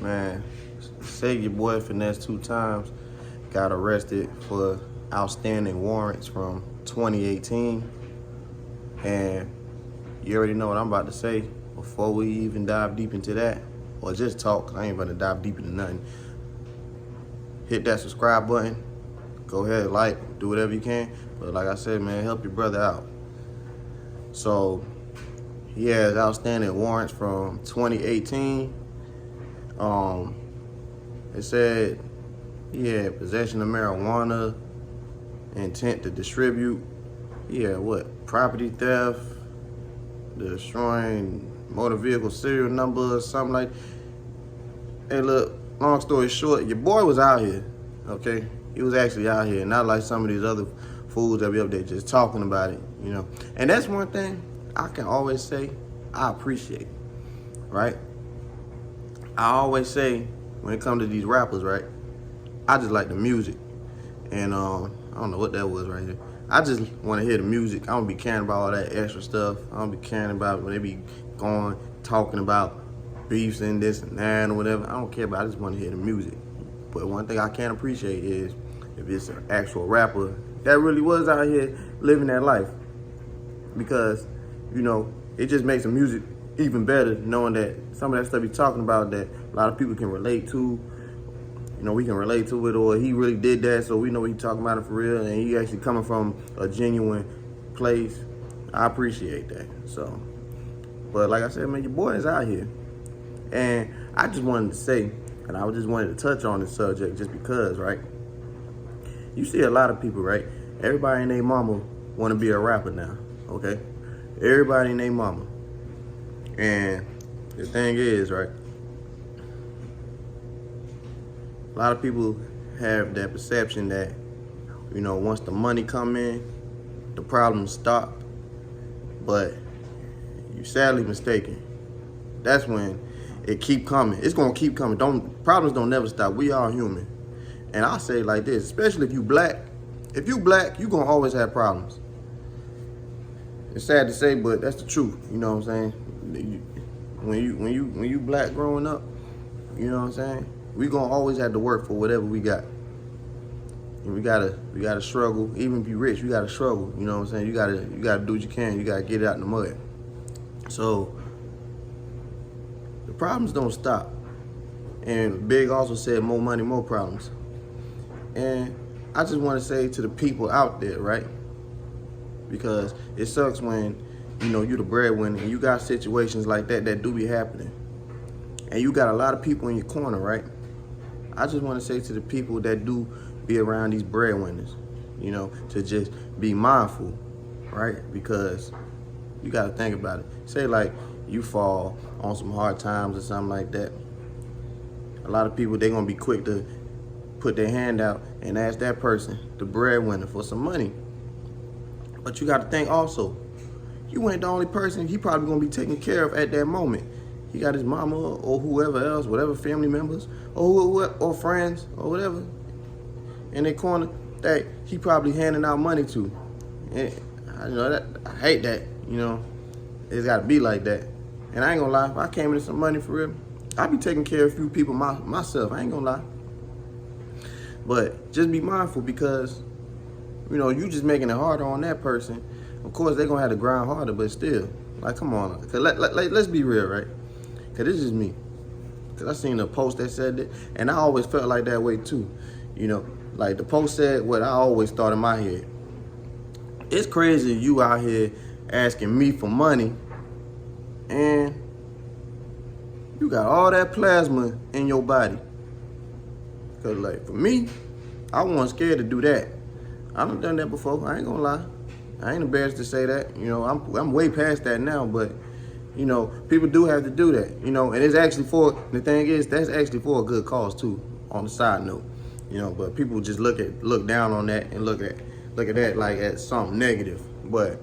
Man, say your boy FINESSE2TYMES got arrested for outstanding warrants from 2018. And you already know what I'm about to say. Before we even dive deep into that, or just talk, I ain't gonna dive deep into nothing. Hit that subscribe button. Go ahead, like, do whatever you can. But like I said, man, help your brother out. So he has outstanding warrants from 2018. It said he had possession of marijuana, intent to distribute. He had what? Property theft, destroying motor vehicle serial numbers, something like. Hey, look, long story short, your boy was out here, okay? He was actually out here, not like some of these other fools that be up there just talking about it, you know? And that's one thing I can always say I appreciate, right? I always say, when it comes to these rappers, right, I just like the music. And I don't know what that was right here. I just want to hear the music. I don't be caring about all that extra stuff. I don't be caring about when they be going, talking about beefs and this and that or whatever. I don't care about it. I just want to hear the music. But one thing I can appreciate is if it's an actual rapper that really was out here living that life. Because, you know, it just makes the music even better knowing that some of that stuff he's talking about that a lot of people can relate to. You know, we can relate to it, or he really did that, so we know he's talking about it for real, and he actually coming from a genuine place. I appreciate that. So, but like I said, man, your boy is out here. And I just wanted to say, and I just wanted to touch on this subject just because, right? You see a lot of people, right? Everybody and their mama want to be a rapper now, okay? Everybody and their mama. And the thing is, right, a lot of people have that perception that, you know, once the money come in, the problems stop. But you're sadly mistaken. That's when it keep coming. It's gonna keep coming. Problems don't never stop. We are human. And I say it like this, especially if you black. If you black, you gonna always have problems. It's sad to say, but that's the truth. You know what I'm saying? When you black growing up, you know what I'm saying? We gonna always have to work for whatever we got. And we gotta struggle. Even if you rich, you gotta struggle. You know what I'm saying? You gotta do what you can. You gotta get it out in the mud. So the problems don't stop. And Big also said more money, more problems. And I just want to say to the people out there, right? Because it sucks when, you know, you the breadwinner and you got situations like that do be happening. And you got a lot of people in your corner, right? I just want to say to the people that do be around these breadwinners, you know, to just be mindful, right? Because you got to think about it. Say like you fall on some hard times or something like that. A lot of people, they're going to be quick to put their hand out and ask that person, the breadwinner, for some money. But you got to think also, you ain't the only person he probably going to be taking care of at that moment. He got his mama or whoever else, whatever family members or friends or whatever in their corner that he probably handing out money to. And you know, that, I hate that, you know. It's got to be like that. And I ain't gonna lie, if I came into some money for real, I'd be taking care of a few people myself. I ain't gonna lie. But just be mindful because, you know, you just making it harder on that person. Of course, they're gonna have to grind harder, but still, like, come on. Cause let's be real, right? Cause this is me. Cause I seen a post that said that, and I always felt like that way too. You know, like the post said what I always thought in my head. It's crazy you out here asking me for money, and you got all that plasma in your body. Cause like for me, I wasn't scared to do that. I done that before. I ain't gonna lie. I ain't embarrassed to say that. You know, I'm way past that now, but you know, people do have to do that, you know, and it's actually the thing is, that's actually for a good cause too, on the side note, you know, but people just look down on that and look at that like at something negative. But,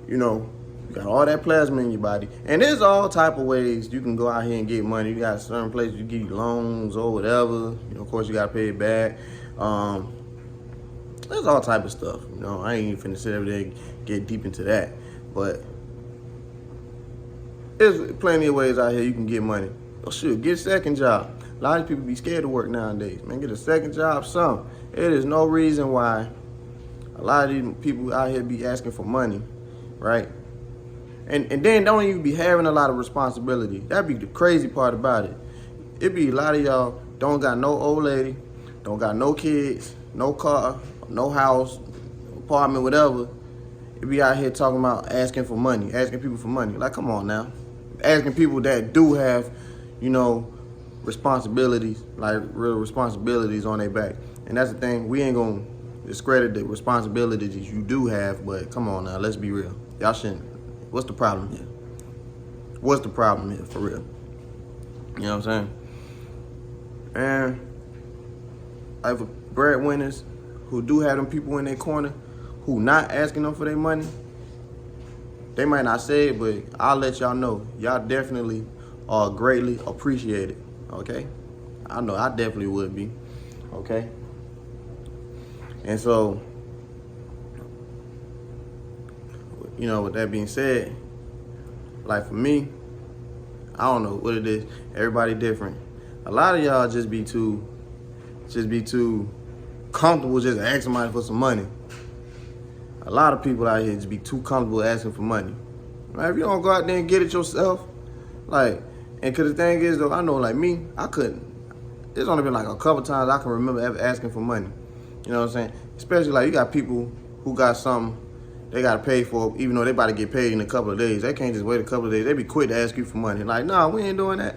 you know, you got all that plasma in your body, and there's all type of ways you can go out here and get money. You got certain places you give you loans or whatever, you know, of course you gotta pay it back. There's all type of stuff, you know, I ain't even finna sit every day and get deep into that, but there's plenty of ways out here you can get money. Oh, shoot, get a second job. A lot of people be scared to work nowadays. Man, get a second job, something. It is no reason why a lot of these people out here be asking for money, right? And then don't even be having a lot of responsibility. That'd be the crazy part about it. It be a lot of y'all don't got no old lady, don't got no kids, no car, no house, apartment, whatever. It be out here talking about asking for money, asking people for money. Like, come on now. Asking people that do have, you know, responsibilities, like real responsibilities on their back. And that's the thing. We ain't gonna discredit the responsibilities you do have, but come on now, let's be real. Y'all shouldn't. What's the problem here? What's the problem here, for real? You know what I'm saying? And I have breadwinners who do have them people in their corner who not asking them for their money. They might not say it, but I'll let y'all know. Y'all definitely are greatly appreciated, okay? I know I definitely would be, okay? And so, you know, with that being said, like for me, I don't know what it is. Everybody different. A lot of y'all just be too comfortable just asking somebody for some money. A lot of people out here just be too comfortable asking for money. Like, if you don't go out there and get it yourself, like, and cause the thing is though, I know like me, I couldn't. It's only been like a couple times I can remember ever asking for money. You know what I'm saying? Especially like you got people who got something they gotta pay for, even though they about to get paid in a couple of days. They can't just wait a couple of days. They be quick to ask you for money. Like, nah, we ain't doing that.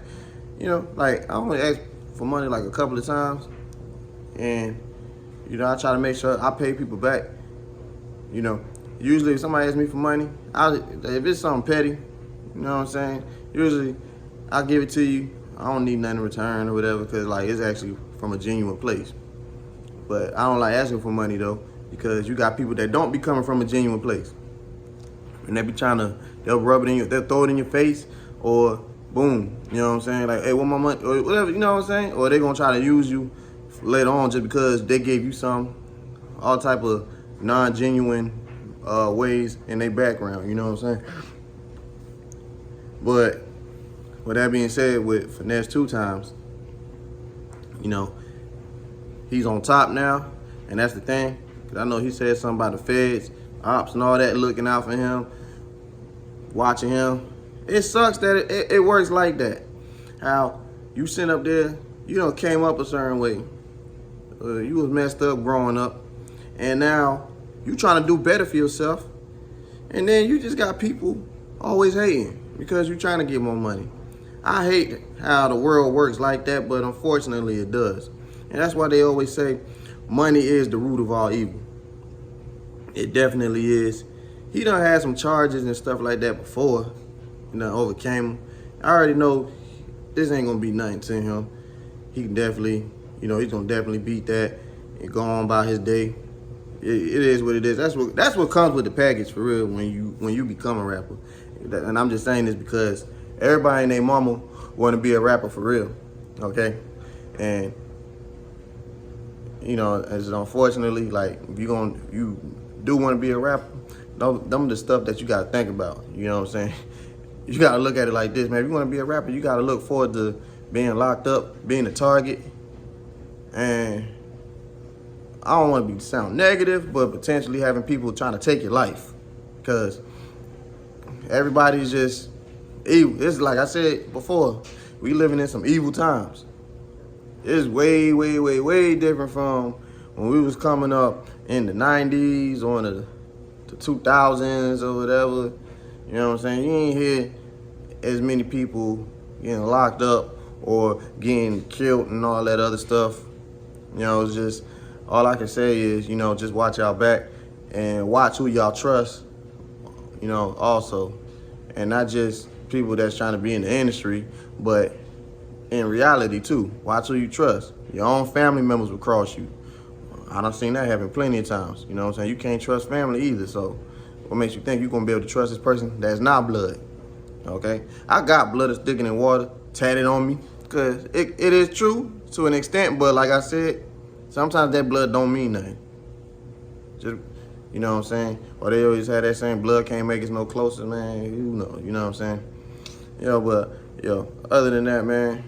You know, like I only ask for money like a couple of times, and you know I try to make sure I pay people back. You know, usually if somebody asks me for money, if it's something petty, you know what I'm saying? Usually I'll give it to you. I don't need nothing in return or whatever, because like it's actually from a genuine place. But I don't like asking for money though, because you got people that don't be coming from a genuine place. And they be they'll rub it in you, they'll throw it in your face, or boom, you know what I'm saying? Like, hey, want my money, or whatever, you know what I'm saying? Or they gonna try to use you later on just because they gave you some, all type of non-genuine ways in their background, you know what I'm saying? But with that being said, with FINESSE2TYMES, you know, he's on top now, and that's the thing. Cause I know he said something about the feds, ops and all that looking out for him, watching him. It sucks that it works like that. How you sit up there, you know, came up a certain way. You was messed up growing up, and now you trying to do better for yourself, and then you just got people always hating because you trying to get more money. I hate how the world works like that, but unfortunately it does. And that's why they always say money is the root of all evil. It definitely is. He done had some charges and stuff like that before, you know, overcame them. I already know this ain't gonna be nothing to him. He can definitely, you know, he's gonna definitely beat that and go on about his day. It is what it is. That's what comes with the package, for real, when you become a rapper. And I'm just saying this because everybody and their mama want to be a rapper for real, okay? And you know, as unfortunately, like if you do want to be a rapper, them the stuff that you got to think about. You know what I'm saying? You got to look at it like this, man. If you want to be a rapper, you got to look forward to being locked up, being a target, and I don't want to sound negative, but potentially having people trying to take your life, because everybody's just evil. It's like I said before, we living in some evil times. It's way, way, way, way different from when we was coming up in the 90s or the 2000s or whatever. You know what I'm saying? You ain't hear as many people getting locked up or getting killed and all that other stuff. You know, it's just, all I can say is, you know, just watch y'all back and watch who y'all trust, you know, also. And not just people that's trying to be in the industry, but in reality too. Watch who you trust. Your own family members will cross you. I done seen that happen plenty of times. You know what I'm saying? You can't trust family either, so what makes you think you're gonna be able to trust this person that's not blood? Okay? I got blood that's sticking in water tatted on me, because it is true to an extent, but like I said, sometimes that blood don't mean nothing. Just, you know what I'm saying? Or they always had that saying, blood can't make us no closer, man. You know what I'm saying? You know, but Yo, other than that, man,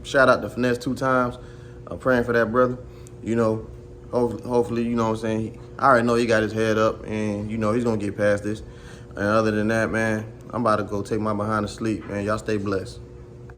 shout out to Finesse2Tymes. I'm praying for that brother. You know, hopefully, you know what I'm saying. I already know he got his head up, and you know he's gonna get past this. And other than that, man, I'm about to go take my behind to sleep, man. Y'all stay blessed.